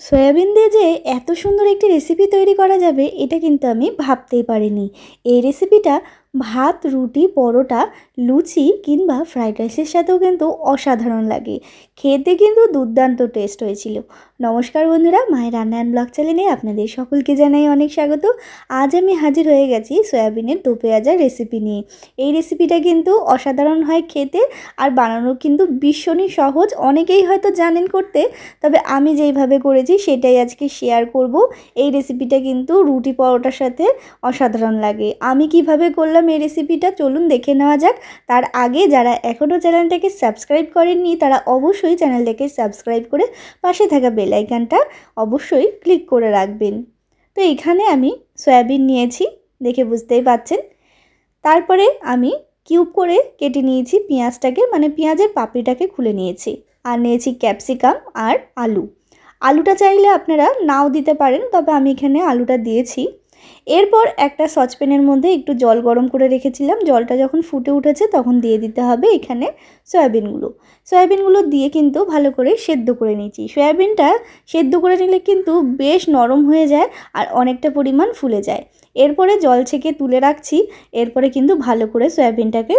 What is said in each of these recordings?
Soybean দিয়ে যে এত সুন্দর একটি রেসিপি তৈরি করা যাবে এটা কিন্তু আমি ভাবতেই পারিনি। এই রেসিপিটা ভাত, রুটি, পরোটা, লুচি কিংবা ফ্রাইড রাইসের সাথেও কিন্তু অসাধারণ লাগে। খেতে কিন্তু দুর্দান্ত টেস্ট হয়েছিল। নমস্কার বন্ধুরা, মায়ের রান্না অ্যান্ড ব্লগ চ্যানেলে আপনাদের সকলকে জানাই অনেক স্বাগত। আজ আমি হাজির হয়ে গেছি সয়াবিনের দো পেঁয়াজার রেসিপি নিয়ে। এই রেসিপিটা কিন্তু অসাধারণ হয় খেতে, আর বানানো কিন্তু ভীষণই সহজ। অনেকেই হয়তো জানেন করতে, তবে আমি যেইভাবে করেছি সেটাই আজকে শেয়ার করব। এই রেসিপিটা কিন্তু রুটি পরোটার সাথে অসাধারণ লাগে। আমি কিভাবে করলাম এই রেসিপিটা চলুন দেখে নেওয়া যাক। তার আগে যারা এখনও চ্যানেলটাকে সাবস্ক্রাইব করেননি তারা অবশ্যই চ্যানেলটাকে সাবস্ক্রাইব করে পাশে থাকা বেল আইকনটা অবশ্যই ক্লিক করে রাখবেন। তো এখানে আমি সয়াবিন নিয়েছি, দেখে বুঝতেই পাচ্ছেন। তারপরে আমি কিউব করে কেটে নিয়েছি পেঁয়াজটাকে, মানে পেঁয়াজের পাপড়িটাকে খুলে নিয়েছি। আর নিয়েছি ক্যাপসিকাম আর আলু। আলুটা চাইলে আপনারা নাও দিতে পারেন, তবে আমি এখানে আলুটা দিয়েছি। এরপর একটা সসপ্যানের মধ্যে একটু জল গরম করে রেখেছিলাম। জলটা যখন ফুটে উঠেছে তখন দিয়ে দিতে হবে এখানে সয়াবিনগুলো দিয়ে কিন্তু ভালো করে সেদ্ধ করে নিয়েছি। সয়াবিনটা সেদ্ধ করে নিলে কিন্তু বেশ নরম হয়ে যায় আর অনেকটা পরিমাণ ফুলে যায়। এরপরে জল ছেঁকে তুলে রাখছি। এরপরে কিন্তু ভালো করে সয়াবিনটাকে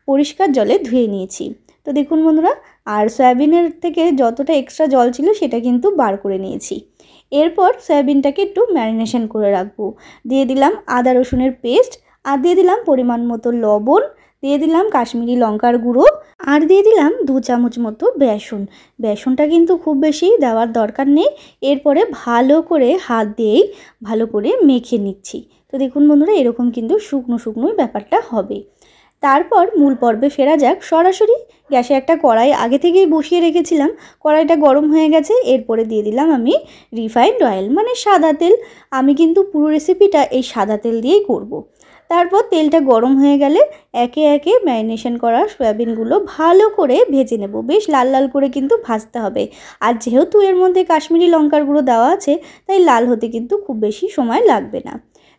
পরিষ্কার জলে ধুয়ে নিয়েছি। তো দেখুন বন্ধুরা, আর সয়াবিনের থেকে যতটা এক্সট্রা জল ছিল সেটা কিন্তু বার করে নিয়েছি। এরপর সয়াবিনটাকে একটু ম্যারিনেশন করে রাখবো। দিয়ে দিলাম আদা রসুনের পেস্ট, আর দিয়ে দিলাম পরিমাণ মতো লবণ, দিয়ে দিলাম কাশ্মীরি লঙ্কার গুঁড়ো, আর দিয়ে দিলাম 2 চামচ মতো বেসন। বেসনটা কিন্তু খুব বেশি দেওয়ার দরকার নেই। এরপরে ভালো করে হাত দিয়েই ভালো করে মেখে নিচ্ছি। তো দেখুন বন্ধুরা, এরকম কিন্তু শুকনো শুকনোই ব্যাপারটা হবে। তারপর মূল পর্বে ফেরা যাক। সরাসরি গ্যাসে একটা কড়াই আগে থেকেই বসিয়ে রেখেছিলাম। কড়াইটা গরম হয়ে গেছে। এরপরে দিয়ে দিলাম আমি রিফাইন্ড অয়েল, মানে সাদা তেল। আমি কিন্তু পুরো রেসিপিটা এই সাদা তেল দিয়েই করব। তারপর তেলটা গরম হয়ে গেলে একে একে ম্যারিনেশন করা সয়াবিনগুলো ভালো করে ভেজে নেব। বেশ লাল লাল করে কিন্তু ভাজতে হবে। আর যেহেতু এর মধ্যে কাশ্মীরি লঙ্কার গুঁড়ো দেওয়া আছে, তাই লাল হতে কিন্তু খুব বেশি সময় লাগবে না।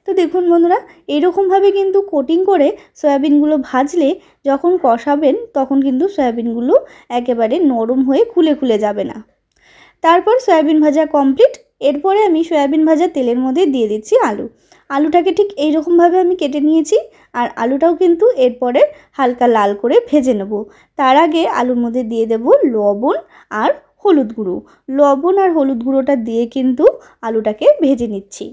তো দেখুন বন্ধুরা, এইরকমভাবে কিন্তু কোটিং করে সয়াবিনগুলো ভাজলে যখন কষাবেন তখন কিন্তু সয়াবিনগুলো একেবারে নরম হয়ে খুলে খুলে যাবে না। তারপর সয়াবিন ভাজা কমপ্লিট। এরপরে আমি সয়াবিন ভাজা তেলের মধ্যে দিয়ে দিচ্ছি আলুটাকে ঠিক এইরকমভাবে আমি কেটে নিয়েছি। আর আলুটাও কিন্তু এরপরে হালকা লাল করে ভেজে নেব। তার আগে আলুর মধ্যে দিয়ে দেব লবণ আর হলুদ গুঁড়ো। লবণ আর হলুদ গুঁড়োটা দিয়ে কিন্তু আলুটাকে ভেজে নিচ্ছি।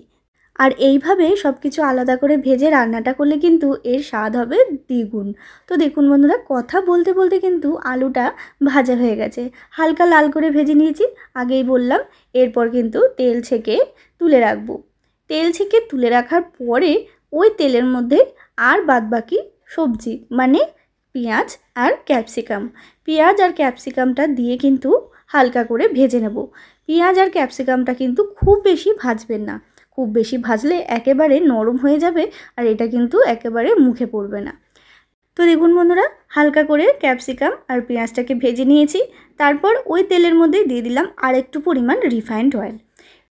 আর এইভাবে সব কিছু আলাদা করে ভেজে রান্নাটা করলে কিন্তু এর স্বাদ হবে দ্বিগুণ। তো দেখুন বন্ধুরা, কথা বলতে বলতে কিন্তু আলুটা ভাজা হয়ে গেছে। হালকা লাল করে ভেজে নিয়েছি, আগেই বললাম। এরপর কিন্তু তেল ছেঁকে তুলে রাখবো। তেল ছেঁকে তুলে রাখার পরে ওই তেলের মধ্যে আর বাদবাকি সবজি, মানে পেঁয়াজ আর ক্যাপসিকামটা দিয়ে কিন্তু হালকা করে ভেজে নেব। পেঁয়াজ আর ক্যাপসিকামটা কিন্তু খুব বেশি ভাজবেন না। খুব বেশি ভাজলে একেবারে নরম হয়ে যাবে আর এটা কিন্তু একেবারে মুখে পড়বে না। তো দেখুন বন্ধুরা, হালকা করে ক্যাপসিকাম আর পেঁয়াজটাকে ভেজে নিয়েছি। তারপর ওই তেলের মধ্যে দিয়ে দিলাম আর একটু পরিমাণ রিফাইন্ড অয়েল।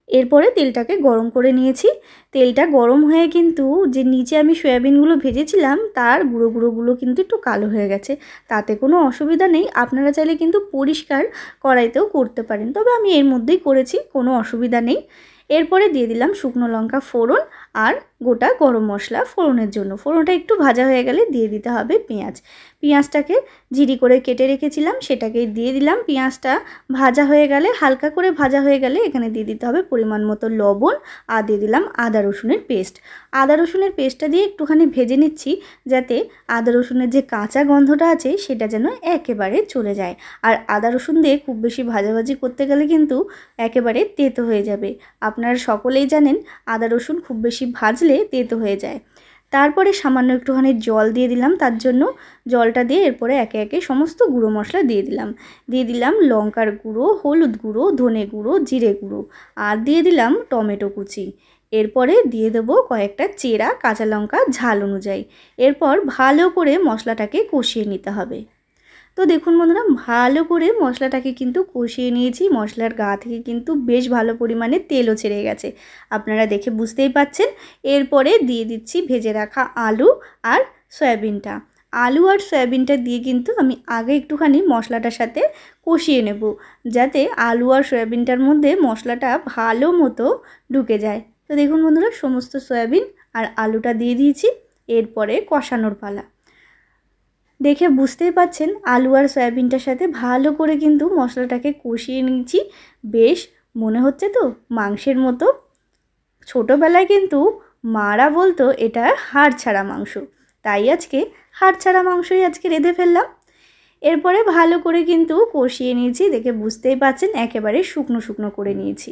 এরপরে তেলটাকে গরম করে নিয়েছি। তেলটা গরম হয়ে কিন্তু যে নিচে আমি সয়াবিনগুলো ভেজেছিলাম তার গুঁড়োগুলো কিন্তু একটু কালো হয়ে গেছে। তাতে কোনো অসুবিধা নেই, আপনারা চাইলে কিন্তু পরিষ্কার কড়াইতেও করতে পারেন, তবে আমি এর মধ্যেই করেছি, কোনো অসুবিধা নেই। এরপরে দিয়ে দিলাম শুকনো লঙ্কা ফোড়ন আর গোটা গরম মশলা ফোড়নের জন্য। ফোড়নটা একটু ভাজা হয়ে গেলে দিয়ে দিতে হবে পেঁয়াজটাকে জিরি করে কেটে রেখেছিলাম, সেটাকে দিয়ে দিলাম। পেঁয়াজটা ভাজা হয়ে গেলে, হালকা করে ভাজা হয়ে গেলে এখানে দিয়ে দিতে হবে পরিমাণ মতো লবণ, আর দিয়ে দিলাম আদা রসুনের পেস্টটা দিয়ে একটুখানি ভেজে নিচ্ছি, যাতে আদা রসুনের যে কাঁচা গন্ধটা আছে সেটা যেন একেবারে চলে যায়। আর আদা রসুন দিয়ে খুব বেশি ভাজাভাজি করতে গেলে কিন্তু একেবারে তেতো হয়ে যাবে। আপনারা সকলেই জানেন আদা রসুন খুব বেশি ভাজলে তেতো হয়ে যায়। তারপরে সামান্য একটুখানি জল দিয়ে দিলাম তার জন্য। জলটা দিয়ে এরপরে একে একে সমস্ত গুঁড়ো মশলা দিয়ে দিলাম লঙ্কার গুঁড়ো, হলুদ গুঁড়ো, ধনে গুঁড়ো, জিরে গুঁড়ো, আর দিয়ে দিলাম টমেটো কুচি। এরপরে দিয়ে দেবো কয়েকটা চেরা কাঁচা লঙ্কা ঝাল অনুযায়ী। এরপর ভালো করে মশলাটাকে কষিয়ে নিতে হবে। তো দেখুন বন্ধুরা, ভালো করে মশলাটাকে কিন্তু কষিয়ে নিয়েছি। মশলার গা থেকে কিন্তু বেশ ভালো পরিমাণে তেলও ছেড়ে গেছে, আপনারা দেখে বুঝতেই পাচ্ছেন। এরপরে দিয়ে দিচ্ছি ভেজে রাখা আলু আর সয়াবিনটা দিয়ে কিন্তু আমি আগে একটুখানি মশলাটার সাথে কষিয়ে নেব, যাতে আলু আর সয়াবিনটার মধ্যে মশলাটা ভালো মতো ঢুকে যায়। তো দেখুন বন্ধুরা, সমস্ত সয়াবিন আর আলুটা দিয়ে দিয়েছি। এরপরে কষানোর পালা। দেখে বুঝতেই পাচ্ছেন আলু আর সয়াবিনটার সাথে ভালো করে কিন্তু মশলাটাকে কষিয়ে নিয়েছি। বেশ মনে হচ্ছে তো মাংসের মতো। ছোটোবেলায় কিন্তু মারা বলতো এটা হাড় ছাড়া মাংস, তাই আজকে হাড় ছাড়া মাংসই আজকে রেঁধে ফেললাম। এরপরে ভালো করে কিন্তু কষিয়ে নিয়েছি, দেখে বুঝতেই পাচ্ছেন একেবারে শুকনো শুকনো করে নিয়েছি।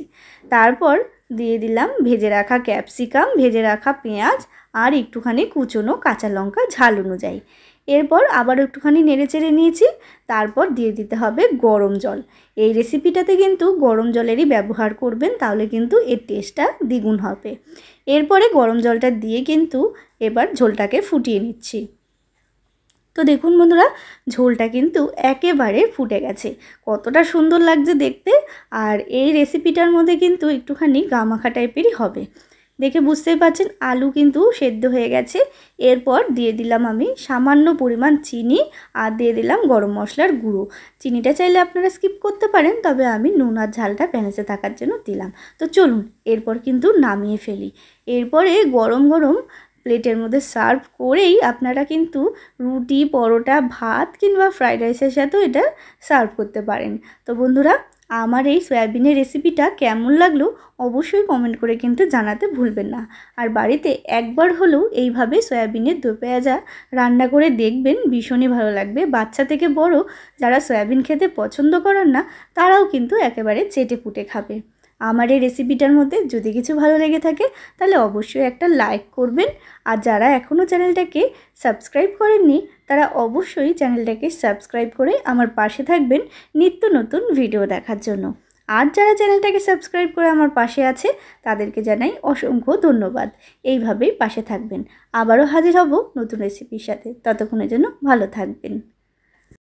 তারপর দিয়ে দিলাম ভেজে রাখা ক্যাপসিকাম, ভেজে রাখা পেঁয়াজ আর একটুখানি কুচনো কাঁচা লঙ্কা ঝাল অনুযায়ী। এরপর আবার একটুখানি নেড়েচেড়ে নিয়েছি। তারপর দিয়ে দিতে হবে গরম জল। এই রেসিপিটাতে কিন্তু গরম জলেরই ব্যবহার করবেন, তাহলে কিন্তু এর টেস্টটা দ্বিগুণ হবে। এরপরে গরম জলটা দিয়ে কিন্তু এবার ঝোলটাকে ফুটিয়ে নিচ্ছি। তো দেখুন বন্ধুরা, ঝোলটা কিন্তু একেবারে ফুটে গেছে, কতটা সুন্দর লাগছে দেখতে। আর এই রেসিপিটার মধ্যে কিন্তু একটুখানি গামাখা টাইপেরই হবে। দেখে বুঝতেই পারছেন আলু কিন্তু সেদ্ধ হয়ে গেছে। এরপর দিয়ে দিলাম আমি সামান্য পরিমাণ চিনি আর দিয়ে দিলাম গরম মশলার গুঁড়ো। চিনিটা চাইলে আপনারা স্কিপ করতে পারেন, তবে আমি নুন আর ঝালটা ব্যালেন্সে থাকার জন্য দিলাম। তো চলুন এরপর কিন্তু নামিয়ে ফেলি। এরপরে গরম গরম প্লেটের মধ্যে সার্ভ করেই আপনারা কিন্তু রুটি, পরোটা, ভাত কিংবা ফ্রাইড রাইসের সাথেও এটা সার্ভ করতে পারেন। তো বন্ধুরা, আমার এই সয়াবিনের রেসিপিটা কেমন লাগলো অবশ্যই কমেন্ট করে কিন্তু জানাতে ভুলবেন না। আর বাড়িতে একবার হলেও এইভাবে সয়াবিনের দো পেঁয়াজা রান্না করে দেখবেন, ভীষণই ভালো লাগবে। বাচ্চা থেকে বড় যারা সয়াবিন খেতে পছন্দ করেন না, তারাও কিন্তু একেবারে চেটে পুটে খাবে। আমার এই রেসিপিটার মধ্যে যদি কিছু ভালো লেগে থাকে তাহলে অবশ্যই একটা লাইক করবেন। আর যারা এখনও চ্যানেলটাকে সাবস্ক্রাইব করেননি, তারা অবশ্যই চ্যানেলটাকে সাবস্ক্রাইব করে আমার পাশে থাকবেন নিত্য নতুন ভিডিও দেখার জন্য। আর যারা চ্যানেলটাকে সাবস্ক্রাইব করে আমার পাশে আছে, তাদেরকে জানাই অসংখ্য ধন্যবাদ। এইভাবেই পাশে থাকবেন। আবারও হাজির হব নতুন রেসিপির সাথে। ততক্ষণের জন্য ভালো থাকবেন।